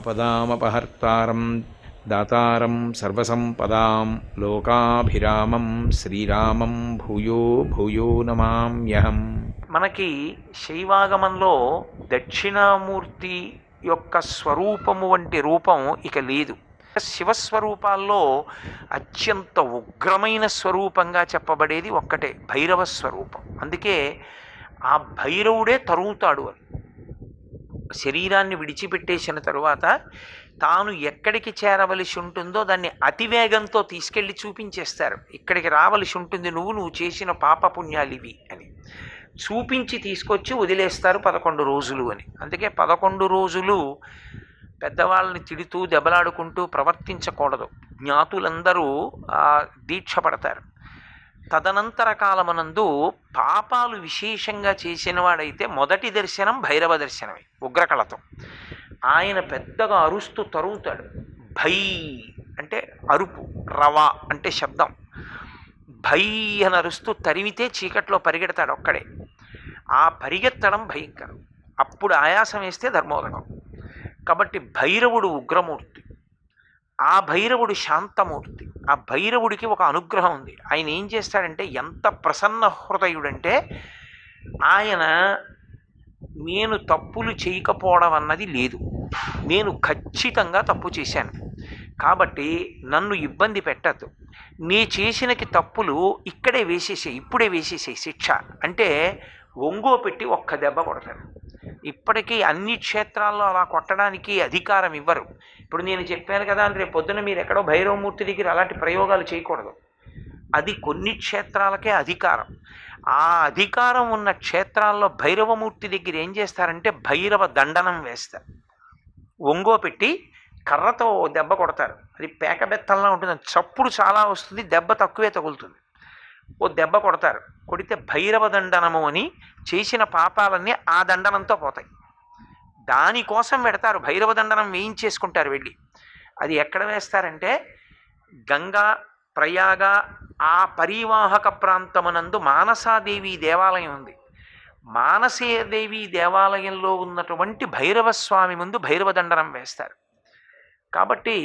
ఆపదామపహర్తారం దాతారం సర్వసంపదాం లోకాభిరామం శ్రీరామం భూయో భూయో నమామ్యహం. మనకి శైవాగమంలో దక్షిణామూర్తి యొక్క స్వరూపము వంటి రూపం ఇక లేదు. శివస్వరూపాల్లో అత్యంత ఉగ్రమైన స్వరూపంగా చెప్పబడేది ఒక్కటే, భైరవ స్వరూపం. అందుకే ఆ భైరవుడే తరుగుతాడు అని. శరీరాన్ని విడిచిపెట్టేసిన తరువాత తాను ఎక్కడికి చేరవలసి ఉంటుందో దాన్ని అతివేగంతో తీసుకెళ్ళి చూపించేస్తారు. ఇక్కడికి రావలసి ఉంటుంది, నువ్వు చేసిన పాపపుణ్యాలివి అని చూపించి తీసుకొచ్చి వదిలేస్తారు 11 రోజులు అని. అందుకే 11 రోజులు పెద్దవాళ్ళని తిడుతూ దెబ్బలాడుకుంటూ ప్రవర్తించకూడదు. జ్ఞాతులందరూ దీక్ష పడతారు. తదనంతర కాలమనందు పాపాలు విశేషంగా చేసిన వాడైతే మొదటి దర్శనం భైరవ దర్శనమే, ఉగ్రకళతో. ఆయన పెద్దగా అరుస్తూ తరుగుతాడు. భై అంటే అరుపు, రవ అంటే శబ్దం. భై అని అరుస్తూ తరిమితే చీకట్లో పరిగెడతాడు ఒక్కడే. ఆ పరిగెత్తడం భయంకరం. అప్పుడు ఆయాసం వేస్తే ధర్మోదకం. కాబట్టి భైరవుడు ఉగ్రమూర్తి, ఆ భైరవుడు శాంతమూర్తి. ఆ భైరవుడికి ఒక అనుగ్రహం ఉంది. ఆయన ఏం చేస్తాడంటే ఎంత ప్రసన్న హృదయుడంటే, ఆయన నేను తప్పులు చేయకపోవడం అన్నది లేదు, నేను ఖచ్చితంగా తప్పు చేశాను కాబట్టి నన్ను ఇబ్బంది పెట్టద్దు, నీ చేసినకి తప్పులు ఇక్కడే వేసేసే, ఇప్పుడే వేసేసే శిక్ష అంటే ఒంగో పెట్టి ఒక్క దెబ్బ కొడతాడు. ఇప్పటికీ అన్ని క్షేత్రాల్లో అలా కొట్టడానికి అధికారం ఇవ్వరు. ఇప్పుడు నేను చెప్పాను కదా అని రేపు పొద్దున మీరు ఎక్కడో భైరవమూర్తి దగ్గర అలాంటి ప్రయోగాలు చేయకూడదు. అది కొన్ని క్షేత్రాలకే అధికారం. ఆ అధికారం ఉన్న క్షేత్రాల్లో భైరవమూర్తి దగ్గర ఏం చేస్తారంటే భైరవ దండనం వేస్తారు. ఒంగో పెట్టి కర్రతో దెబ్బ కొడతారు. అది పేకబెత్తంలా ఉంటుంది, చప్పుడు చాలా వస్తుంది, దెబ్బ తక్కువే తగులుతుంది. ఓ దెబ్బ కొడతారు, కొడితే భైరవ దండనము అని చేసిన పాపాలన్నీ ఆ దండనంతో పోతాయి. దానికోసం పెడతారు, భైరవ దండనం వేయించేసుకుంటారు వెళ్ళి. అది ఎక్కడ వేస్తారంటే గంగా ప్రయాగ ఆ పరివాహక ప్రాంతమునందు మానసాదేవి దేవాలయం ఉంది. మానసదేవి దేవాలయంలో ఉన్నటువంటి భైరవ స్వామి ముందు భైరవ దండనం వేస్తారు. కాబట్టి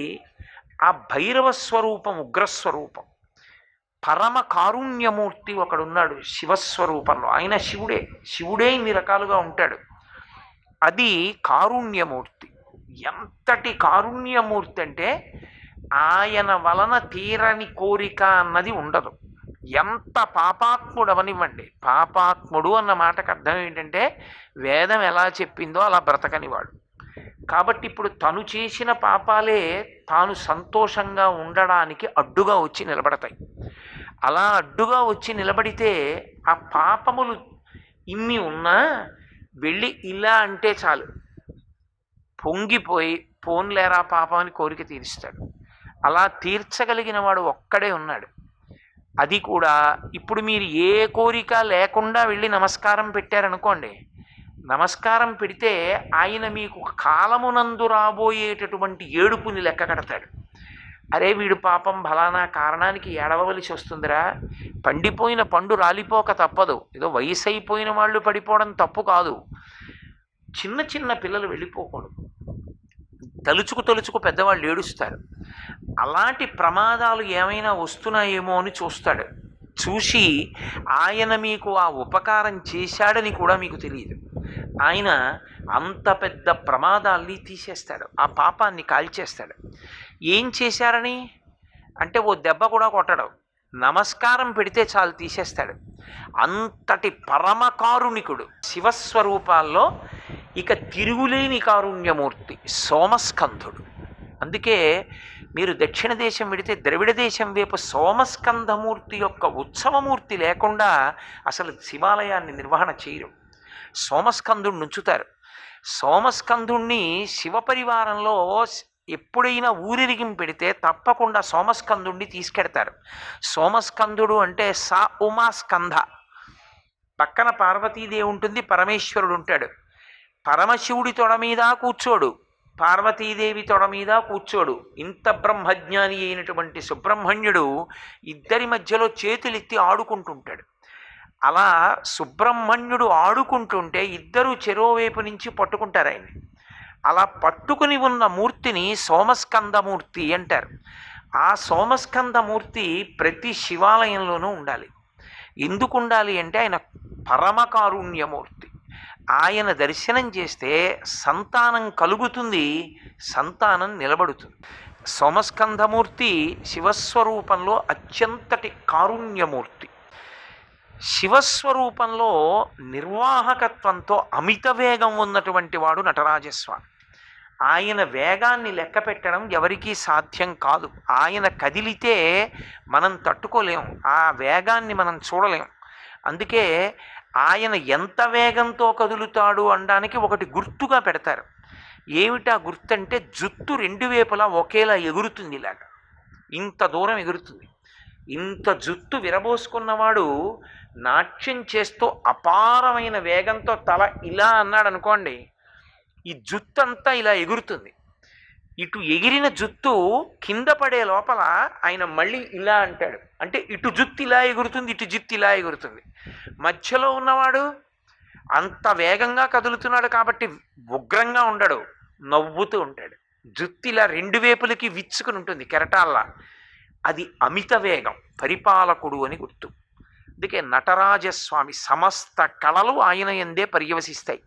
ఆ భైరవ స్వరూపం ఉగ్రస్వరూపం. పరమ కారుణ్యమూర్తి ఒకడున్నాడు శివస్వరూపంలో, ఆయన శివుడే ఇన్ని రకాలుగా ఉంటాడు. అది కారుణ్యమూర్తి. ఎంతటి కారుణ్యమూర్తి అంటే ఆయన వలన తీరని కోరిక అన్నది ఉండదు. ఎంత పాపాత్ముడు అవనివ్వండి, పాపాత్ముడు అన్న మాటకు అర్థం ఏంటంటే వేదం ఎలా చెప్పిందో అలా బ్రతకనివాడు. కాబట్టి ఇప్పుడు తను చేసిన పాపాలే తాను సంతోషంగా ఉండడానికి అడ్డుగా వచ్చి నిలబడతాయి. అలా అడ్డుగా వచ్చి నిలబడితే ఆ పాపములు ఇన్ని ఉన్నా వెళ్ళి ఇలా అంటే చాలు, పొంగిపోయి పోన్లేరా పాపం అని కోరిక తీరుస్తాడు. అలా తీర్చగలిగిన వాడు ఒక్కడే ఉన్నాడు. అది కూడా ఇప్పుడు మీరు ఏ కోరిక లేకుండా వెళ్ళి నమస్కారం పెట్టారనుకోండి, నమస్కారం పెడితే ఆయన మీకు కాలమునందు రాబోయేటటువంటి ఏడుపుని లెక్క కడతాడు. అరే వీడు పాపం ఫలానా కారణానికి ఏడవలసి వస్తుందిరా, పండిపోయిన పండు రాలిపోక తప్పదు, ఏదో వయసు అయిపోయిన వాళ్ళు పడిపోవడం తప్పు కాదు, చిన్న చిన్న పిల్లలు వెళ్ళిపోకూడదు, తలుచుకు పెద్దవాళ్ళు ఏడుస్తారు. అలాంటి ప్రమాదాలు ఏమైనా వస్తున్నాయేమో అని చూస్తాడు. చూసి ఆయన మీకు ఆ ఉపకారం చేశాడని కూడా మీకు తెలియదు. ఆయన అంత పెద్ద ప్రమాదాల్ని తీసేస్తాడు, ఆ పాపాన్ని కాల్చేస్తాడు. ఏం చేశారని అంటే ఓ దెబ్బ కూడా కొట్టడం, నమస్కారం పెడితే చాలు తీసేస్తాడు. అంతటి పరమకారుణికుడు శివస్వరూపాల్లో ఇక తిరుగులేని కారుణ్యమూర్తి సోమస్కంధుడు. అందుకే మీరు దక్షిణ దేశం వెడితే ద్రవిడ దేశం వైపు సోమస్కంధమూర్తి యొక్క ఉత్సవమూర్తి లేకుండా అసలు శివాలయాన్ని నిర్వహణ చేయరు. సోమస్కంధుడిని ఉంచుతారు. సోమస్కంధుణ్ణి శివపరివారంలో ఎప్పుడైనా ఊరిరిగిం పెడితే తప్పకుండా సోమస్కంధుడిని తీసుకెడతారు. సోమస్కంధుడు అంటే సా ఉమా స్కంధ, పక్కన పార్వతీదేవి ఉంటుంది, పరమేశ్వరుడు ఉంటాడు. పరమశివుడి తొడ మీద కూర్చోడు, పార్వతీదేవి తొడ మీద కూర్చోడు. ఇంత బ్రహ్మజ్ఞాని అయినటువంటి సుబ్రహ్మణ్యుడు ఇద్దరి మధ్యలో చేతులెత్తి ఆడుకుంటుంటాడు. అలా సుబ్రహ్మణ్యుడు ఆడుకుంటుంటే ఇద్దరు చెరోవైపు నుంచి పట్టుకుంటారు ఆయన్ని. అలా పట్టుకుని ఉన్న మూర్తిని సోమస్కందమూర్తి అంటారు. ఆ సోమస్కందమూర్తి ప్రతి శివాలయంలోనూ ఉండాలి. ఎందుకు ఉండాలి అంటే ఆయన పరమకారుణ్యమూర్తి. ఆయన దర్శనం చేస్తే సంతానం కలుగుతుంది, సంతానం నిలబడుతుంది. సోమస్కంధమూర్తి శివస్వరూపంలో అత్యంతటి కారుణ్యమూర్తి. శివస్వరూపంలో నిర్వాహకత్వంతో అమిత వేగం ఉన్నటువంటి వాడు నటరాజస్వామి. ఆయన వేగాన్ని లెక్క పెట్టడం ఎవరికీ సాధ్యం కాదు. ఆయన కదిలితే మనం తట్టుకోలేం, ఆ వేగాన్ని మనం చూడలేం. అందుకే ఆయన ఎంత వేగంతో కదులుతాడు అనడానికి ఒకటి గుర్తుగా పెడతారు. ఏమిటా గుర్తు అంటే జుత్తు రెండు వైపులా ఒకేలా ఎగురుతుంది, ఇలాగా ఇంత దూరం ఎగురుతుంది. ఇంత జుత్తు విరబోసుకున్నవాడు నాట్యం చేస్తూ అపారమైన వేగంతో తల ఇలా అన్నాడు అనుకోండి, ఈ జుత్తు అంతా ఇలా ఎగురుతుంది. ఇటు ఎగిరిన జుత్తు కింద పడే లోపల ఆయన మళ్ళీ ఇలా అంటాడు, అంటే ఇటు జుత్తు ఇలా ఎగురుతుంది, ఇటు జుత్తు ఇలా ఎగురుతుంది. మధ్యలో ఉన్నవాడు అంత వేగంగా కదులుతున్నాడు కాబట్టి ఉగ్రంగా ఉండడు, నవ్వుతూ ఉంటాడు. జుత్తు ఇలా రెండు వైపులకి విచ్చుకుని ఉంటుంది కెరటాల్లా. అది అమిత వేగం, పరిపాలకుడు అని గుర్తు. అందుకే నటరాజస్వామి సమస్త కళలు ఆయన యందే పర్యవసిస్తాయి.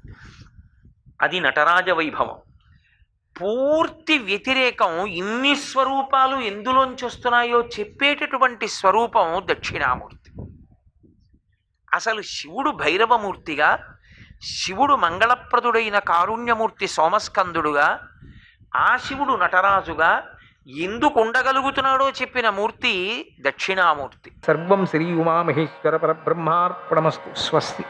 అది నటరాజ వైభవం. పూర్తి వ్యతిరేకం, ఇన్ని స్వరూపాలు ఎందులోంచి వస్తున్నాయో చెప్పేటటువంటి స్వరూపం దక్షిణామూర్తి. అసలు శివుడు భైరవమూర్తిగా, శివుడు మంగళప్రదుడైన కారుణ్యమూర్తి సోమస్కందుడుగా, ఆ శివుడు నటరాజుగా ఎందుకు ఉండగలుగుతున్నాడో చెప్పిన మూర్తి దక్షిణామూర్తి. సర్వం శ్రీ ఉమామహేశ్వర పరబ్రహ్మార్పణమస్తు. స్వస్తి.